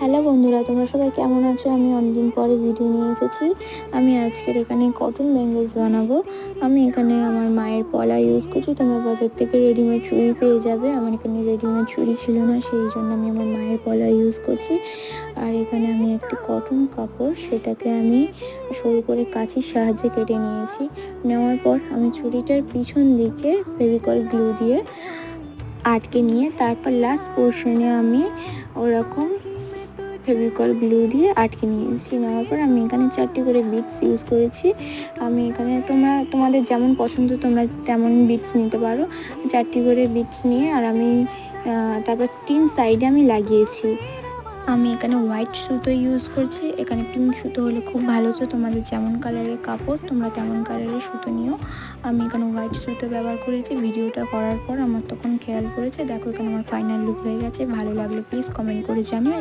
Hello বন্ধুরা, তোমরা সবাই কেমন আছো? আমি অনেকদিন পরে ভিডিও নিয়ে এসেছি। আমি আজকের এখানে কটন ব্যাঙ্গলস বানাবো। আমি এখানে আমার মায়ের পলা ইউজ করছি। তোমরা বাজার থেকে রেডিমেড চুড়ি পেয়ে যাবে। আমার এখানে রেডিমেড চুড়ি ছিল না, সেই জন্য আমি আমার মায়ের পলা ইউজ করছি। আর এখানে আমি একটি কটন কাপড়, সেটাকে আমি সরু করে কাঁচির সাহায্যে কেটে নিয়েছি। নেওয়ার পর আমি চুড়িটার পিছন দিকে ফেভিকল গ্লু দিয়ে আটকে নিয়ে তারপর লাস্ট পোর্শনে আমি ওরকম ফেভিকল গ্লু দিয়ে আটকে নিয়েছি। নেওয়ার পর আমি এখানে 4টি করে বিটস ইউজ করেছি। আমি এখানে তোমাদের যেমন পছন্দ তোমরা তেমন বিটস নিতে পারো। 4টি করে বিটস নিয়ে আর আমি তারপর 3 সাইডে আমি লাগিয়েছি। আমি এখানে হোয়াইট সুতো ইউজ করছি। এখানে পিঙ্ক সুতো হলে খুব ভালো হতো। তোমাদের যেমন কালারের কাপড় তোমরা তেমন কালারের সুতো নিও। আমি এখানে হোয়াইট সুতো ব্যবহার করেছি। ভিডিওটা করার পর আমার তখন খেয়াল করেছে, দেখো এখানে আমার ফাইনাল লুক হয়ে গেছে। ভালো লাগলে প্লিজ কমেন্ট করে জানিও।